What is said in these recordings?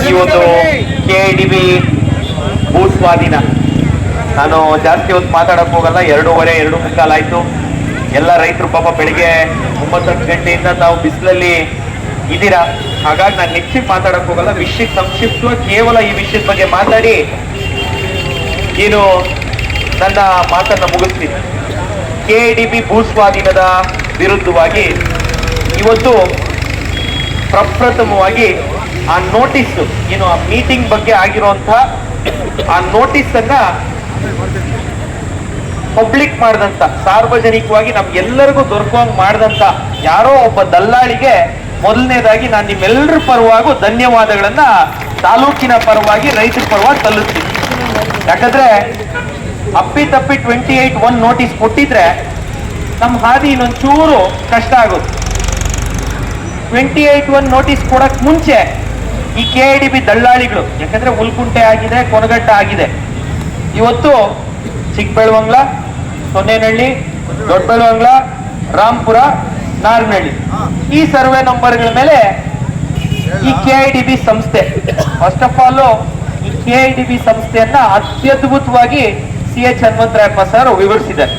ಈ ಒಂದು KIDB ಭೂ ಸ್ವಾಧೀನ ನಾನು ಜಾಸ್ತಿ ಹೊತ್ತು ಮಾತಾಡಕ್ ಹೋಗಲ್ಲ. 2:15 ಆಯ್ತು. ಎಲ್ಲ ರೈತರು ಪಾಪ ಬೆಳಿಗ್ಗೆ 9 ಗಂಟೆಯಿಂದ ತಾವು ಬಿಸಿಲಲ್ಲಿ ಇದ್ದೀರಾ. ಹಾಗಾಗಿ ನಾನು ಹೆಚ್ಚಿಗೆ ಮಾತಾಡಕ್ ಹೋಗಲ್ಲ. ವಿಷಯಕ್ಕೆ ಸಂಕ್ಷಿಪ್ತವಾಗಿ ಕೇವಲ ಈ ವಿಷಯದ ಬಗ್ಗೆ ಮಾತಾಡಿ ಏನು ನನ್ನ ಮಾತನ್ನ ಮುಗಿಸ್ತೀನಿ. KIDB ಭೂ ಸ್ವಾಧೀನದ ವಿರುದ್ಧವಾಗಿ ಇವತ್ತು ಪ್ರಪ್ರಥಮವಾಗಿ ಆ ನೋಟಿಸ್ ಏನು ಆ ಮೀಟಿಂಗ್ ಬಗ್ಗೆ ಆಗಿರುವಂತಹ ಆ ನೋಟಿಸ್ ಅನ್ನ ಪಬ್ಲಿಕ್ ಮಾಡಿದಂತ, ಸಾರ್ವಜನಿಕವಾಗಿ ನಮ್ಗೆಲ್ಲರಿಗೂ ದೊರಕುವಂಗ್ ಮಾಡಿದಂತ ಯಾರೋ ಒಬ್ಬ ದಲ್ಲಾಳಿಗೆ ಮೊದಲನೇದಾಗಿ ನಾನು ನಿಮ್ಮೆಲ್ಲರ ಪರವಾಗೂ ಧನ್ಯವಾದಗಳನ್ನ ತಾಲೂಕಿನ ಪರವಾಗಿ ರೈತರ ಪರವಾಗಿ ಸಲ್ಲಿಸ್ತೀನಿ. ಯಾಕಂದ್ರೆ ಅಪ್ಪಿತಪ್ಪಿ 28(1) ನೋಟಿಸ್ ಕೊಟ್ಟಿದ್ರೆ ನಮ್ಮ ಹಾದಿ ಇನ್ನೊಂಚೂರು ಕಷ್ಟ ಆಗುತ್ತೆ. 28(1) ನೋಟಿಸ್ ಕೊಡಕ್ ಮುಂಚೆ ಈ KIDB ದಳ್ಳಾಳಿಗಳು, ಯಾಕಂದ್ರೆ ಹುಲ್ಕುಂಟೆ ಆಗಿದೆ, ಕೊನಗಟ್ಟ ಆಗಿದೆ, ಇವತ್ತು ಚಿಕ್ಕಬೆಳವಂಗ್ಲ, ಸೊನ್ನೇನಹಳ್ಳಿ, ದೊಡ್ಡಬೆಳವಂಗ್ಲ, ರಾಂಪುರ, ನಾರ್ನಹಳ್ಳಿ ಈ ಸರ್ವೆ ನಂಬರ್ಗಳ ಮೇಲೆ ಈ KIDB ಸಂಸ್ಥೆ, ಫಸ್ಟ್ ಆಫ್ ಆಲ್ ಈ KIDB ಸಂಸ್ಥೆಯನ್ನ ಅತ್ಯದ್ಭುತವಾಗಿ CH ಹನುಮಂತರಾಯಪ್ಪ ಸರ್ ವಿವರಿಸಿದ್ದಾರೆ.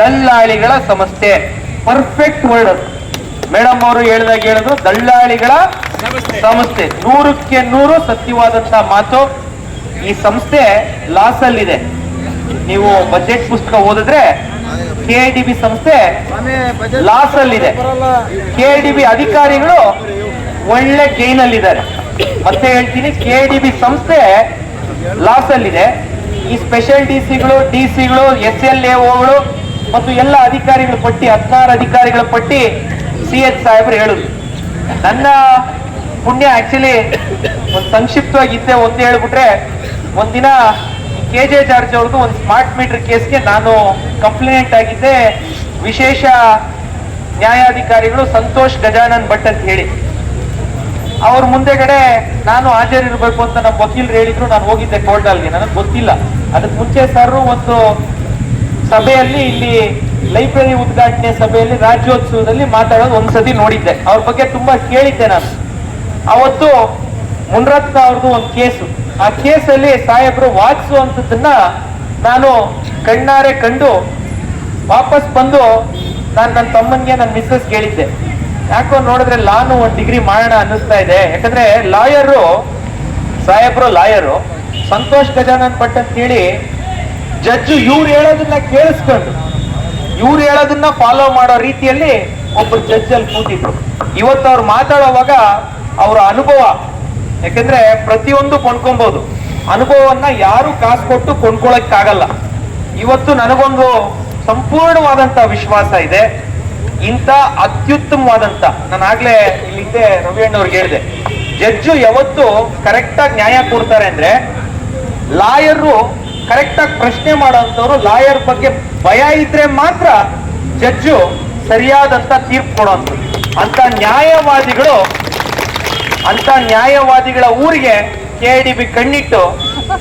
ದಲ್ಲಾಳಿಗಳ ಸಂಸ್ಥೆ, ಪರ್ಫೆಕ್ಟ್ ವರ್ಡ್ ಅದು. ಮೇಡಮ್ ಅವರು ಹೇಳಿದ್ರು ದಳ್ಳಾಳಿಗಳ ಸಂಸ್ಥೆ, 100ಕ್ಕೆ 100 ಸತ್ಯವಾದಂತಹ ಮಾತು. ಈ ಸಂಸ್ಥೆ ಲಾಸ್ ಅಲ್ಲಿದೆ. ನೀವು ಬಜೆಟ್ ಪುಸ್ತಕ ಓದಿದ್ರೆ KIDB ಸಂಸ್ಥೆ ಲಾಸ್ ಅಲ್ಲಿದೆ. KIDB ಅಧಿಕಾರಿಗಳು ಒಳ್ಳೆ ಗೈನ್ ಅಲ್ಲಿದ್ದಾರೆ. ಮತ್ತೆ ಹೇಳ್ತೀನಿ, KIDB ಸಂಸ್ಥೆ ಲಾಸ್ ಅಲ್ಲಿದೆ. ಈ ಸ್ಪೆಷಲ್ ಡಿಸಿಗಳು, SLAOಗಳು ಮತ್ತು ಎಲ್ಲ ಅಧಿಕಾರಿಗಳ ಪಟ್ಟಿ, 16 ಅಧಿಕಾರಿಗಳ ಪಟ್ಟಿ CH ಸಾಹೇಬ್ರು ಹೇಳಿದ್ರು. ನನ್ನ ಪುಣ್ಯ ಆಕ್ಚುಲಿ ಒಂದು ಸಂಕ್ಷಿಪ್ತವಾಗಿದ್ದೆ ಒಂದೇ ಹೇಳ್ಬಿಟ್ರೆ, ಒಂದಿನ KJ ಜಾರ್ಜ್ ಅವ್ರದ್ದು ಒಂದು ಸ್ಮಾರ್ಟ್ ಮೀಟರ್ ಕೇಸ್ಗೆ ನಾನು ಕಂಪ್ಲೇಂಟ್ ಆಗಿದ್ದೆ. ವಿಶೇಷ ನ್ಯಾಯಾಧಿಕಾರಿಗಳು ಸಂತೋಷ್ ಗಜಾನನ್ ಭಟ್ ಅಂತ ಹೇಳಿ ಅವ್ರ ಮುಂದೆಗಡೆ ನಾನು ಹಾಜರಿರ್ಬೇಕು ಅಂತ ನಮ್ಮ ವಕೀಲರು ಹೇಳಿದ್ರು. ನಾನು ಹೋಗಿದ್ದೆ ಕೋರ್ಟಲ್ಗೆ, ನನಗೆ ಗೊತ್ತಿಲ್ಲ. ಅದಕ್ಕೆ ಮುಂಚೆ ಸರ್ ಒಂದು ಸಭೆಯಲ್ಲಿ, ಇಲ್ಲಿ ಲೈಬ್ರರಿ ಉದ್ಘಾಟನೆ ಸಭೆಯಲ್ಲಿ ರಾಜ್ಯೋತ್ಸವದಲ್ಲಿ ಮಾತಾಡೋದು ಒಂದ್ಸತಿ ನೋಡಿದ್ದೆ. ಅವ್ರ ಬಗ್ಗೆ ತುಂಬಾ ಕೇಳಿದ್ದೆ ನಾನು. ಅವತ್ತು ಮುನ್ರತ್ನ ಅವ್ರದ್ದು ಒಂದು ಕೇಸು, ಆ ಕೇಸಲ್ಲಿ ಸಾಹೇಬ್ರು ವಾದಿಸುವಂಥದ್ದನ್ನ ನಾನು ಕಣ್ಣಾರೆ ಕಂಡು ವಾಪಸ್ ಬಂದು ನಾನು ನನ್ನ ತಮ್ಮನ್ಗೆ, ನನ್ನ ಮಿಸ್ಸಸ್ ಹೇಳಿದ್ದೆ. ಯಾಕೋ ನೋಡಿದ್ರೆ ಲಾನು ಒಂದು ಡಿಗ್ರಿ ಮಾಡೋಣ ಅನ್ನಿಸ್ತಾ ಇದೆ. ಯಾಕಂದ್ರೆ ಸಾಹೇಬ್ರು ಲಾಯರು ಸಂತೋಷ್ ಗಜಾನನ್ ಭಟ್ ಅಂತ ಹೇಳಿ ಜಡ್ಜು ಇವ್ರು ಹೇಳೋದನ್ನ ಕೇಳಿಸ್ಕೊಂಡು ಇವ್ರು ಹೇಳೋದನ್ನ ಫಾಲೋ ಮಾಡೋ ರೀತಿಯಲ್ಲಿ ಒಬ್ಬರು ಜಡ್ಜ್ ಅಲ್ಲಿ ಕೂತಿದ್ರು. ಇವತ್ತು ಅವ್ರು ಮಾತಾಡೋವಾಗ ಅವರ ಅನುಭವ, ಯಾಕಂದ್ರೆ ಪ್ರತಿಯೊಂದು ಕೊಂಡ್ಕೊಬಹುದು, ಅನುಭವವನ್ನ ಯಾರು ಕಾಸು ಕೊಟ್ಟು ಕೊಂಡ್ಕೊಳಕ್ಕಾಗಲ್ಲ. ಇವತ್ತು ನನಗೊಂದು ಸಂಪೂರ್ಣವಾದಂತ ವಿಶ್ವಾಸ ಇದೆ. ಇಂಥ ಅತ್ಯುತ್ತಮವಾದಂತ, ನಾನು ಆಗ್ಲೇ ಇಲ್ಲಿದ್ದೆ ರವಿ ಅಣ್ಣವ್ರಿಗೆ ಹೇಳಿದೆ, ಜಡ್ಜು ಯಾವತ್ತು ಕರೆಕ್ಟ್ ಆಗಿ ನ್ಯಾಯ ಕೊಡ್ತಾರೆ ಅಂದ್ರೆ, ಲಾಯರು ಕರೆಕ್ಟ್ ಆಗಿ ಪ್ರಶ್ನೆ ಮಾಡೋಂಥವ್ರು, ಲಾಯರ್ ಬಗ್ಗೆ ಭಯ ಇದ್ರೆ ಮಾತ್ರ ಜಡ್ಜು ಸರಿಯಾದಂತ ತೀರ್ಪು ಕೊಡೋಂಥದ್ದು. ಅಂತ ನ್ಯಾಯವಾದಿಗಳ ಊರಿಗೆ KIDB ಕಣ್ಣಿಟ್ಟು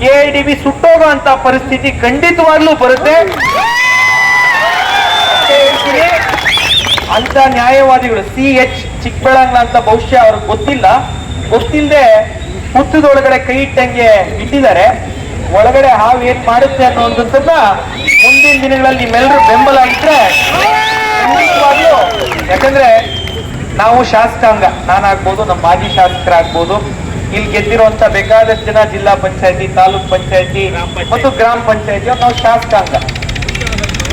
KIDB ಸುಟ್ಟೋಗೋ ಅಂತ ಪರಿಸ್ಥಿತಿ ಖಂಡಿತವಾಗ್ಲೂ ಬರುತ್ತೆ. ಅಂತ ನ್ಯಾಯವಾದಿಗಳು CH ಚಿಕ್ಕಬೆಳಂಗ್ಲ ಅಂತ ಬಹುಶಃ ಅವ್ರಿಗೆ ಗೊತ್ತಿಲ್ಲದೆ ಹುತ್ತದೊಳಗಡೆ ಕೈ ಇಟ್ಟಂಗೆ ಇಟ್ಟಿದ್ದಾರೆ. ಒಳಗಡೆ ಹಾವು ಏನ್ ಮಾಡುತ್ತೆ ಅನ್ನೋದನ್ನ ಮುಂದಿನ ದಿನಗಳಲ್ಲಿ ನಿಮ್ಮೆಲ್ಲರೂ ಬೆಂಬಲ ಇದ್ರೆ ಖಂಡಿತವಾಗ್ಲೂ, ಯಾಕಂದ್ರೆ ನಾವು ಶಾಸಕಾಂಗ, ನಾನಾಗ್ಬೋದು, ನಮ್ಮ ಮಾಜಿ ಶಾಸಕರಾಗ್ಬೋದು, ಇಲ್ಲಿ ಗೆದ್ದಿರುವಂತ ಬೇಕಾದಷ್ಟು ಜನ ಜಿಲ್ಲಾ ಪಂಚಾಯತಿ, ತಾಲೂಕ್ ಪಂಚಾಯತಿ ಮತ್ತು ಗ್ರಾಮ ಪಂಚಾಯತಿ ನಾವು ಶಾಸಕಾಂಗ.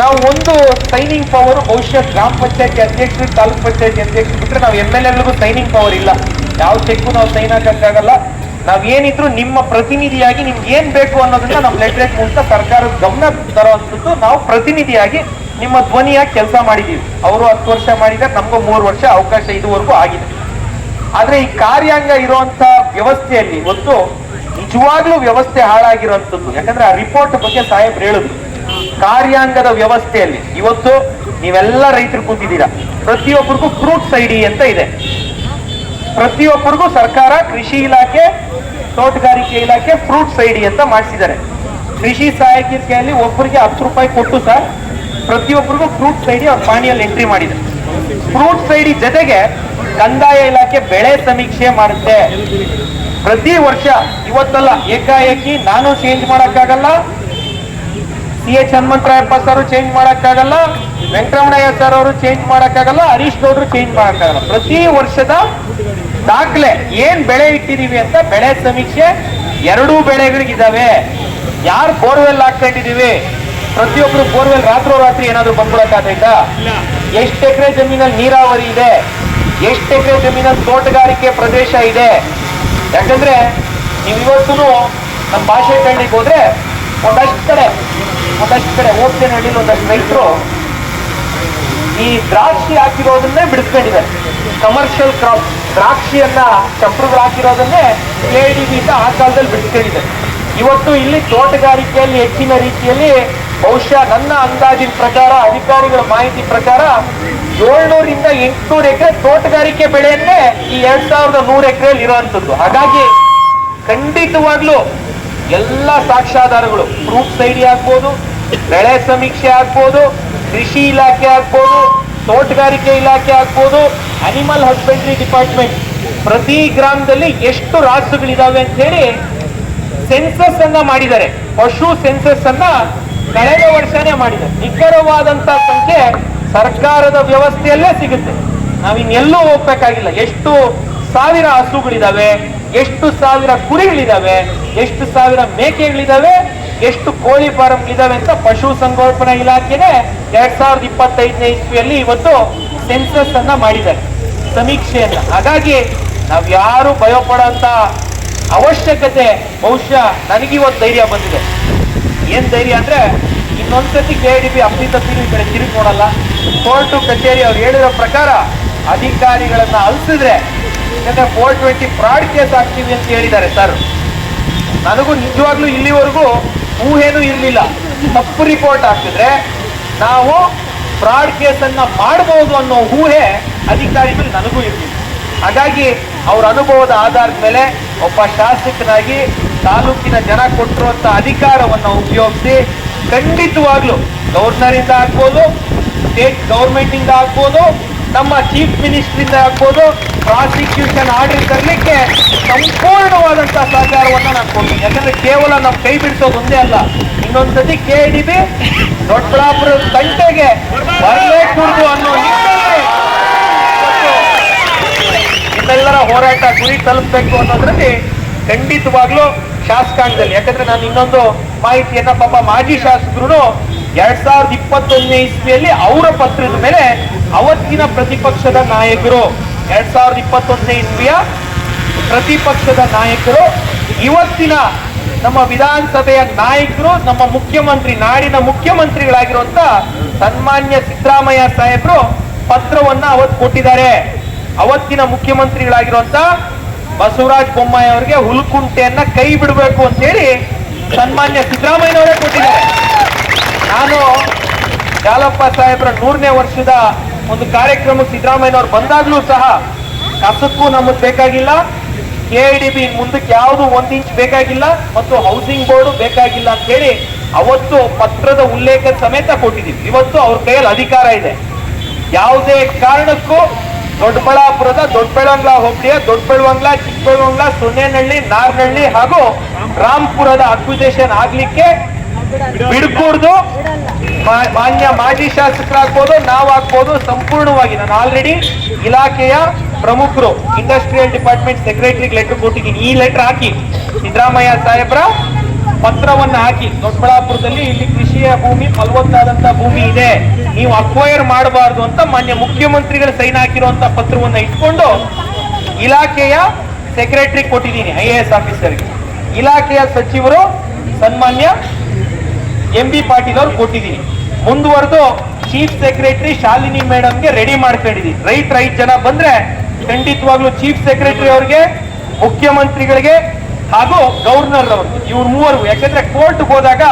ನಾವು ಒಂದು ಸೈನಿಂಗ್ ಪವರ್ ಬಹುಶಃ ಗ್ರಾಮ ಪಂಚಾಯತಿ ಅಧ್ಯಕ್ಷರು, ತಾಲೂಕ್ ಪಂಚಾಯತಿ ಅಧ್ಯಕ್ಷರು ಬಿಟ್ರೆ ನಾವು MLAಗಳಿಗೂ ಸೈನಿಂಗ್ ಪವರ್ ಇಲ್ಲ. ಯಾವ ಚೆಕ್ಕು ನಾವು ಸೈನ್ ಹಾಕಕ್ಕಾಗಲ್ಲ. ನಾವೇನಿದ್ರು ನಿಮ್ಮ ಪ್ರತಿನಿಧಿಯಾಗಿ ನಿಮ್ಗೆ ಏನ್ ಬೇಕು ಅನ್ನೋದನ್ನ ನಮ್ಮ ಲೆಟರ್ ಮೂಲಕ ಸರ್ಕಾರದ ಗಮನ ತರುವಂಥದ್ದು, ನಾವು ಪ್ರತಿನಿಧಿಯಾಗಿ ನಿಮ್ಮ ಧ್ವನಿಯಾಗಿ ಕೆಲಸ ಮಾಡಿದೀವಿ. ಅವರು 10 ವರ್ಷ ಮಾಡಿದ್ದಾರೆ, ನಮಗೂ 3 ವರ್ಷ ಅವಕಾಶ ಇದುವರೆಗೂ ಆಗಿದೆ. ಆದ್ರೆ ಈ ಕಾರ್ಯಾಂಗ ಇರುವಂತ ವ್ಯವಸ್ಥೆಯಲ್ಲಿ ಇವತ್ತು ನಿಜವಾಗ್ಲೂ ವ್ಯವಸ್ಥೆ ಹಾಳಾಗಿರುವಂಥದ್ದು. ಯಾಕಂದ್ರೆ ಆ ರಿಪೋರ್ಟ್ ಬಗ್ಗೆ ಸಾಹೇಬ್ರು ಹೇಳಿದ್ರು, ಕಾರ್ಯಾಂಗದ ವ್ಯವಸ್ಥೆಯಲ್ಲಿ ಇವತ್ತು ನೀವೆಲ್ಲ ರೈತರು ಕೂತಿದ್ದೀರಾ, ಪ್ರತಿಯೊಬ್ಬರಿಗೂ ಫ್ರೂಟ್ಸ್ ID ಅಂತ ಇದೆ. ಪ್ರತಿಯೊಬ್ಬರಿಗೂ ಸರ್ಕಾರ, ಕೃಷಿ ಇಲಾಖೆ, ತೋಟಗಾರಿಕೆ ಇಲಾಖೆ ಫ್ರೂಟ್ಸ್ ID ಅಂತ ಮಾಡಿಸಿದ್ದಾರೆ. ಕೃಷಿ ಸಹಾಯಕಿಯಲ್ಲಿ ಒಬ್ಬರಿಗೆ 10 ರೂಪಾಯಿ ಕೊಟ್ಟು ಸರ್ ಪ್ರತಿಯೊಬ್ಬರಿಗೂ ಫ್ರೂಟ್ಸ್ ID ಅವ್ರ ಪಾಣಿಯಲ್ಲಿ ಎಂಟ್ರಿ ಮಾಡಿದ್ದಾರೆ. ಫ್ರೂಟ್ಸ್ ಐಡಿ ಜೊತೆಗೆ ಕಂದಾಯ ಇಲಾಖೆ ಬೆಳೆ ಸಮೀಕ್ಷೆ ಮಾಡುತ್ತೆ ಪ್ರತಿ ವರ್ಷ. ಇವತ್ತಲ್ಲ, ಏಕಾಏಕಿ ನಾನು ಚೇಂಜ್ ಮಾಡಕ್ಕಾಗಲ್ಲ, CH ಹನುಮಂತರಾಯಪ್ಪ ಸರ್ ಚೇಂಜ್ ಮಾಡಕ್ಕಾಗಲ್ಲ, ವೆಂಕಟರಮಣಯ್ಯ ಸರ್ ಅವರು ಚೇಂಜ್ ಮಾಡಕ್ಕಾಗಲ್ಲ, ಹರೀಶ್ ಗೌಡ್ರು ಚೇಂಜ್ ಮಾಡಕ್ಕಾಗಲ್ಲ. ಪ್ರತಿ ವರ್ಷದ ದಾಖಲೆ ಏನ್ ಬೆಳೆ ಇಟ್ಟಿದೀವಿ ಅಂತ ಬೆಳೆ ಸಮೀಕ್ಷೆ ಎರಡೂ ಬೆಳೆಗಳಿಗಿದಾವೆ. ಯಾರು ಬೋರ್ವೆಲ್ ಹಾಕೊಂಡಿದೀವಿ, ಪ್ರತಿಯೊಬ್ರು ಬೋರ್ವೆಲ್ ರಾತ್ರಿ ಏನಾದ್ರು ಬಂದ್ಬಿಡಕ್ಕಾಗೈತಾ? ಎಷ್ಟು ಎಕರೆ ಜಮೀನಲ್ಲಿ ನೀರಾವರಿ ಇದೆ, ಎಷ್ಟು ಎಕರೆ ಜಮೀನಲ್ಲಿ ತೋಟಗಾರಿಕೆ ಪ್ರದೇಶ ಇದೆ? ಯಾಕಂದ್ರೆ ನೀವು ಇವತ್ತು ನಮ್ಮ ಭಾಷೆ ಕಣ್ಣಿಗೆ ಹೋದ್ರೆ ಒಂದಷ್ಟು ಕಡೆ ಹೋಗ್ತೇನಹಳ್ಳಿಲಿ ಒಂದಷ್ಟು ರೈತರು ಈ ದ್ರಾಕ್ಷಿ ಹಾಕಿರೋದನ್ನೇ ಬಿಡಿಸ್ಕೊಂಡಿದ್ದಾರೆ. ಕಮರ್ಷಿಯಲ್ ಕ್ರಾಪ್ ದ್ರಾಕ್ಷಿಯನ್ನ ಚಪ್ರುಗಳು ಹಾಕಿರೋದನ್ನೇ KDB ಆ ಕಾಲದಲ್ಲಿ ಬಿಡಿಸ್ಕೊಂಡಿದ್ದಾರೆ. ಇವತ್ತು ಇಲ್ಲಿ ತೋಟಗಾರಿಕೆಯಲ್ಲಿ ಹೆಚ್ಚಿನ ರೀತಿಯಲ್ಲಿ ಬಹುಶಃ ನನ್ನ ಅಂದಾಜಿನ ಪ್ರಕಾರ, ಅಧಿಕಾರಿಗಳ ಮಾಹಿತಿ ಪ್ರಕಾರ 700ರಿಂದ 800 ಎಕರೆ ತೋಟಗಾರಿಕೆ ಬೆಳೆಯನ್ನೇ ಈ 2100 ಎಕರೆಯಲ್ಲಿ ಇರುವಂತದ್ದು. ಹಾಗಾಗಿ ಖಂಡಿತವಾಗ್ಲೂ ಎಲ್ಲ ಸಾಕ್ಷ್ಯಾಧಾರಗಳು, ಫ್ರೂಟ್ಸ್ ಐಡಿ ಆಗ್ಬೋದು, ಬೆಳೆ ಸಮೀಕ್ಷೆ ಆಗ್ಬೋದು, ಕೃಷಿ ಇಲಾಖೆ ಆಗ್ಬೋದು, ತೋಟಗಾರಿಕೆ ಇಲಾಖೆ ಆಗ್ಬೋದು, ಅನಿಮಲ್ ಹಸ್ಬೆಂಡ್ರಿ ಡಿಪಾರ್ಟ್ಮೆಂಟ್ ಪ್ರತಿ ಗ್ರಾಮದಲ್ಲಿ ಎಷ್ಟು ರಾಸುಗಳಿದಾವೆ ಅಂತ ಹೇಳಿ ಸೆನ್ಸಸ್ ಅನ್ನ ಮಾಡಿದ್ದಾರೆ. ಪಶು ಸೆನ್ಸಸ್ ಅನ್ನ ಕಳೆದ ವರ್ಷನೇ ಮಾಡಿದ್ದಾರೆ. ನಿಖರವಾದಂತ ಸಂಖ್ಯೆ ಸರ್ಕಾರದ ವ್ಯವಸ್ಥೆಯಲ್ಲೇ ಸಿಗುತ್ತೆ. ನಾವಿನ್ನೆಲ್ಲೂ ಹೋಗ್ಬೇಕಾಗಿಲ್ಲ. ಎಷ್ಟು ಸಾವಿರ ಹಸುಗಳಿದಾವೆ, ಎಷ್ಟು ಸಾವಿರ ಕುರಿಗಳಿದಾವೆ, ಎಷ್ಟು ಸಾವಿರ ಮೇಕೆಗಳಿದಾವೆ, ಎಷ್ಟು ಕೋಳಿ ಫಾರಂಗಳಿದಾವೆ ಅಂತ ಪಶು ಸಂಗೋಪನಾ ಇಲಾಖೆನೆ 2025ನೇ ಇಸ್ವಿಯಲ್ಲಿ ಇವತ್ತು ಸೆನ್ಸಸ್ ಅನ್ನ ಮಾಡಿದ್ದಾರೆ, ಸಮೀಕ್ಷೆಯನ್ನ. ಹಾಗಾಗಿ ನಾವ್ ಯಾರು ಭಯ ಪಡೋಂತ ಅವಶ್ಯಕತೆ, ಬಹುಶಃ ನನಗಿವತ್ತು ಧೈರ್ಯ ಬಂದಿದೆ. ಏನ್ ಧೈರ್ಯ ಅಂದ್ರೆ, ಇನ್ನೊಂದ್ಸತಿ KDB ಅಪ್ಪಿತಪ್ಪಿನೂ ಈ ಕಡೆ ತಿರುಗಿ ನೋಡಲ್ಲ. ಕೋರ್ಟು ಕಚೇರಿ ಅವ್ರು ಹೇಳಿರೋ ಪ್ರಕಾರ ಅಧಿಕಾರಿಗಳನ್ನ ಅಲ್ಸಿದ್ರೆ 420 ಫ್ರಾಡ್ ಕೇಸ್ ಆಗ್ತೀವಿ ಅಂತ ಹೇಳಿದ್ದಾರೆ ಸರ್. ನನಗೂ ನಿಜವಾಗ್ಲೂ ಇಲ್ಲಿವರೆಗೂ ಊಹೆನೂ ಇರಲಿಲ್ಲ. ತಪ್ಪು ರಿಪೋರ್ಟ್ ಹಾಕಿದ್ರೆ ನಾವು ಫ್ರಾಡ್ ಕೇಸನ್ನ ಮಾಡಬಹುದು ಅನ್ನೋ ಊಹೆ ಅಧಿಕಾರಿಗಳು ನನಗೂ ಇರಲಿಲ್ಲ. ಹಾಗಾಗಿ ಅವರ ಅನುಭವದ ಆಧಾರದ ಮೇಲೆ ಒಬ್ಬ ಶಾಸಕನಾಗಿ ತಾಲೂಕಿನ ಜನ ಕೊಟ್ಟಿರುವಂತ ಅಧಿಕಾರವನ್ನು ಉಪಯೋಗಿಸಿ ಖಂಡಿತವಾಗ್ಲೂ ಗವರ್ನರ್ ಇಂದ ಆಗ್ಬೋದು, ಸ್ಟೇಟ್ ಗವರ್ಮೆಂಟ್ ಇಂದ ಆಗ್ಬೋದು, ನಮ್ಮ ಚೀಫ್ ಮಿನಿಸ್ಟರ್ ಇಂದ ಆಗ್ಬೋದು, ಪ್ರಾಸಿಕ್ಯೂಷನ್ ಆರ್ಡರ್ ತರಲಿಕ್ಕೆ ಸಂಪೂರ್ಣವಾದಂತಹ ಸಹಕಾರವನ್ನ ನಾನು ಕೊಡ್ತೀನಿ. ಯಾಕಂದ್ರೆ ಕೇವಲ ನಾವು ಕೈ ಬಿಡಿಸೋದು ಒಂದೇ ಅಲ್ಲ, ಇನ್ನೊಂದ್ಸತಿ KDB ದೊಡ್ಡಬಳ್ಳಾಪುರ ತಂಟೆಗೆ ಬರಲೇಕೂಡದು ಅನ್ನೋ ನಿಮ್ಮೆಲ್ಲರ ಹೋರಾಟ ಗುರಿ ತಲುಪಬೇಕು ಅನ್ನೋದ್ರಲ್ಲಿ ಖಂಡಿತವಾಗ್ಲೂ ಶಾಸಕಾಂಗದಲ್ಲಿ. ಯಾಕಂದ್ರೆ ನಾನು ಇನ್ನೊಂದು ಮಾಹಿತಿಯನ್ನ, ಪಾಪ ಮಾಜಿ ಶಾಸಕರು 2021ನೇ ಇಸ್ವಿಯಲ್ಲಿ ಅವರ ಪತ್ರದ ಮೇಲೆ ಅವತ್ತಿನ ಪ್ರತಿಪಕ್ಷದ ನಾಯಕರು, 2021ನೇ ಇಸ್ವಿಯ ಪ್ರತಿಪಕ್ಷದ ನಾಯಕರು, ಇವತ್ತಿನ ನಮ್ಮ ವಿಧಾನಸಭೆಯ ನಾಯಕರು, ನಮ್ಮ ಮುಖ್ಯಮಂತ್ರಿ, ನಾಡಿನ ಮುಖ್ಯಮಂತ್ರಿಗಳಾಗಿರುವಂತ ಸನ್ಮಾನ್ಯ ಸಿದ್ದರಾಮಯ್ಯ ಸಾಹೇಬರು ಪತ್ರವನ್ನ ಅವತ್ತು ಕೊಟ್ಟಿದ್ದಾರೆ. ಅವತ್ತಿನ ಮುಖ್ಯಮಂತ್ರಿಗಳಾಗಿರುವಂತ ಬಸವರಾಜ ಬೊಮ್ಮಾಯಿ ಅವರಿಗೆ ಹುಲ್ಕುಂಟೆಯನ್ನ ಕೈ ಬಿಡಬೇಕು ಅಂತ ಹೇಳಿ ಸನ್ಮಾನ್ಯ ಸಿದ್ದರಾಮಯ್ಯನವರೇ ಕೊಟ್ಟಿದ್ದಾರೆ. ನಾನು ಜಾಲಪ್ಪ ಸಾಹೇಬ್ರ 100ನೇ ವರ್ಷದ ಒಂದು ಕಾರ್ಯಕ್ರಮಕ್ಕೆ ಸಿದ್ದರಾಮಯ್ಯನವ್ರು ಬಂದಾಗ್ಲೂ ಸಹ ಕಸಕ್ಕೂ ನಮಗ್ ಬೇಕಾಗಿಲ್ಲ, KDB ಮುಂದಕ್ಕೆ ಯಾವುದು 1 ಇಂಚ್ ಬೇಕಾಗಿಲ್ಲ ಮತ್ತು ಹೌಸಿಂಗ್ ಬೋರ್ಡ್ ಬೇಕಾಗಿಲ್ಲ ಅಂತ ಹೇಳಿ ಅವತ್ತು ಪತ್ರದ ಉಲ್ಲೇಖ ಸಮೇತ ಕೊಟ್ಟಿದ್ದೀವಿ. ಇವತ್ತು ಅವ್ರ ಕೈಯಲ್ಲಿ ಅಧಿಕಾರ ಇದೆ. ಯಾವುದೇ ಕಾರಣಕ್ಕೂ ದೊಡ್ಡಬಳ್ಳಾಪುರದ ದೊಡ್ಡಬೆಳವಂಗ್ಲ ಹೋಬಳಿಯ ದೊಡ್ಡಬೆಳವಂಗ್ಲ, ಚಿಕ್ಕಬೆಳವಂಗ್ಲ, ಸೊನ್ನೇನಹಳ್ಳಿ, ನಾರ್ನಹಳ್ಳಿ ಹಾಗೂ ರಾಂಪುರದ ಅಕ್ವಿಜೇಷನ್ ಆಗ್ಲಿಕ್ಕೆ ಬಿಡ್ಕೂಡ್ದು. ಮಾನ್ಯ ಮಾಜಿ ಶಾಸಕರಾಗ್ಬೋದು, ನಾವಾಗ್ಬೋದು, ಸಂಪೂರ್ಣವಾಗಿ ನಾನು ಆಲ್ರೆಡಿ ಇಲಾಖೆಯ ಪ್ರಮುಖರು, ಇಂಡಸ್ಟ್ರಿಯಲ್ ಡಿಪಾರ್ಟ್ಮೆಂಟ್ ಸೆಕ್ರೆಟರಿಗೆ ಲೆಟರ್ ಕೊಟ್ಟಿದ್ದೀನಿ. ಈ ಲೆಟರ್ ಹಾಕಿ ಸಿದ್ದರಾಮಯ್ಯ ಸಾಹೇಬ್ರ ಪತ್ರವನ್ನ ಹಾಕಿ, ದೊಡ್ಡಬಳ್ಳಾಪುರದಲ್ಲಿ ಇಲ್ಲಿ ಕೃಷಿಯ ಭೂಮಿ, ಫಲವತ್ತಾದಂತ ಭೂಮಿ ಇದೆ, ನೀವು ಅಕ್ವೈರ್ ಮಾಡಬಾರ್ದು ಅಂತ ಮಾನ್ಯ ಮುಖ್ಯಮಂತ್ರಿಗಳ ಸೈನ್ ಹಾಕಿರುವಂತ ಪತ್ರವನ್ನ ಇಟ್ಕೊಂಡು ಇಲಾಖೆಯ ಸೆಕ್ರೆಟರಿ ಕೊಟ್ಟಿದ್ದೀನಿ, IAS ಆಫೀಸರ್ಗೆ. ಇಲಾಖೆಯ ಸಚಿವರು ಸನ್ಮಾನ್ಯ MB ಪಾಟೀಲ್ ಅವ್ರು ಕೊಟ್ಟಿದ್ದೀನಿ. ಮುಂದುವರೆದು ಚೀಫ್ ಸೆಕ್ರೆಟರಿ ಶಾಲಿನಿ ಮೇಡಮ್ಗೆ ರೆಡಿ ಮಾಡ್ಕೊಂಡಿದ್ದೀನಿ. ರೈತರು 5 ಜನ ಬಂದ್ರೆ ಖಂಡಿತವಾಗ್ಲೂ ಚೀಫ್ ಸೆಕ್ರೆಟರಿ ಅವ್ರಿಗೆ, ಮುಖ್ಯಮಂತ್ರಿಗಳಿಗೆ ಹಾಗೂ ಗವರ್ನರ್ ಅವ್ರಿಗೆ, ಇವ್ರ ಮೂವರ್ಗೂ. ಯಾಕಂದ್ರೆ ಕೋರ್ಟ್ಗೆ ಹೋದಾಗ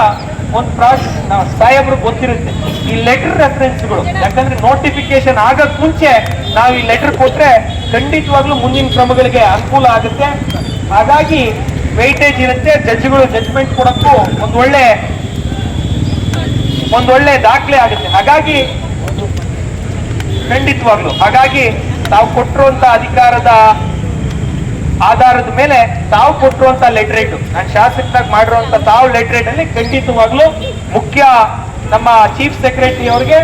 ಒಂದು ಪ್ರಾಸೆಸ್ ಸಾಹೇಬ್ರಿಗೆ ಗೊತ್ತಿರುತ್ತೆ ಈ ಲೆಟರ್ ರೆಫರೆನ್ಸ್ಗಳು. ಯಾಕಂದ್ರೆ ನೋಟಿಫಿಕೇಶನ್ ಆಗಕ್ ಮುಂಚೆ ನಾವು ಈ ಲೆಟರ್ ಕೊಟ್ರೆ ಖಂಡಿತವಾಗ್ಲೂ ಮುಂದಿನ ಕ್ರಮಗಳಿಗೆ ಅನುಕೂಲ ಆಗುತ್ತೆ. ಹಾಗಾಗಿ ವೆಯ್ಟೇಜ್ ಇರುತ್ತೆ, ಜಡ್ಜ್ಗಳು ಜಡ್ಜ್ಮೆಂಟ್ ಕೊಡಕ್ಕೂ ಒಂದೊಳ್ಳೆ ದಾಖಲೆ ಆಗುತ್ತೆ. ಹಾಗಾಗಿ ಖಂಡಿತವಾಗ್ಲು. ಹಾಗಾಗಿ ತಾವು ಕೊಟ್ಟಿರುವಂತ ಅಧಿಕಾರದ ಆಧಾರದ ಮೇಲೆ ತಾವು ಕೊಟ್ಟಿರುವಂತ ಲೆಟ್ರೇಟ್, ನಾನು ಶಾಸಕರಾಗಿ ಮಾಡಿರುವಂತ ತಾವು ಲೆಟ್ರೇಟ್ ಅಲ್ಲಿ ಖಂಡಿತವಾಗ್ಲು ಮುಖ್ಯ ನಮ್ಮ ಚೀಫ್ ಸೆಕ್ರೆಟರಿ ಅವ್ರಿಗೆ,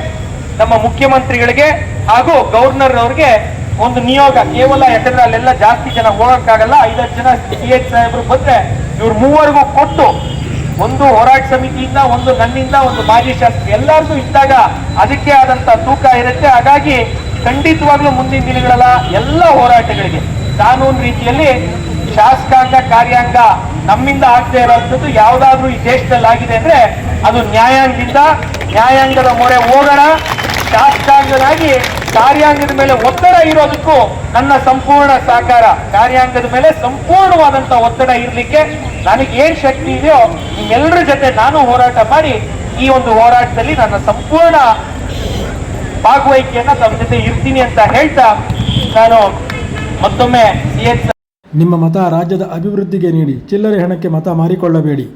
ನಮ್ಮ ಮುಖ್ಯಮಂತ್ರಿಗಳಿಗೆ ಹಾಗೂ ಗವರ್ನರ್ ಅವ್ರಿಗೆ ಒಂದು ನಿಯೋಗ, ಕೇವಲ ಯಾಕಂದ್ರೆ ಅಲ್ಲೆಲ್ಲ ಜಾಸ್ತಿ ಜನ ಹೋಗಕ್ಕಾಗಲ್ಲ, 5 ಜನ CH ಸಾಹೇಬರು ಬಂದ್ರೆ ಇವ್ರು ಮೂವರಿಗೂ ಕೊಟ್ಟು, ಒಂದು ಹೋರಾಟ ಸಮಿತಿಯಿಂದ, ಒಂದು ನನ್ನಿಂದ, ಒಂದು ಮಾಜಿ ಶಾಸಕರು ಎಲ್ಲರಿಗೂ ಇದ್ದಾಗ ಅದಕ್ಕೆ ಆದಂತ ತೂಕ ಇರುತ್ತೆ. ಹಾಗಾಗಿ ಖಂಡಿತವಾಗ್ಲೂ ಮುಂದಿನ ದಿನಗಳೆಲ್ಲ ಎಲ್ಲ ಹೋರಾಟಗಳಿಗೆ ಕಾನೂನು ರೀತಿಯಲ್ಲಿ ಶಾಸಕಾಂಗ ಕಾರ್ಯಾಂಗ ನಮ್ಮಿಂದ ಆಗದೆ ಇರೋಂಥದ್ದು ಯಾವ್ದಾದ್ರು ಈ ದೇಶದಲ್ಲಿ ಆಗಿದೆ ಅಂದ್ರೆ ಅದು ನ್ಯಾಯಾಂಗದ ಮೊರೆ ಹೋಗೋಣ. ಶಾಸಕಾಂಗದಾಗಿ ಕಾರ್ಯಾಂಗದ ಮೇಲೆ ಒತ್ತಡ ಇರೋದಕ್ಕೂ ನನ್ನ ಸಂಪೂರ್ಣ ಸಹಕಾರ. ಕಾರ್ಯಾಂಗದ ಮೇಲೆ ಸಂಪೂರ್ಣವಾದಂತ ಒತ್ತಡ ಇರ್ಲಿಕ್ಕೆ ನನಗೆ ಏನ್ ಶಕ್ತಿ ಇದೆಯೋ ನಿಮ್ಮೆಲ್ಲರ ಜೊತೆ ನಾನು ಹೋರಾಟ ಮಾಡಿ ಈ ಒಂದು ಹೋರಾಟದಲ್ಲಿ ನನ್ನ ಸಂಪೂರ್ಣ ಭಾಗವಹಿಕೆಯನ್ನ ತಮ್ಮ ಜೊತೆ ಇರ್ತೀನಿ ಅಂತ ಹೇಳ್ತಾ ನಾನು ಮತ್ತೊಮ್ಮೆ ನಿಮ್ಮ ಮತ ರಾಜ್ಯದ ಅಭಿವೃದ್ಧಿಗೆ ನೀಡಿ, ಚಿಲ್ಲರೆ ಹಣಕ್ಕೆ ಮತ ಮಾರಿಕೊಳ್ಳಬೇಡಿ.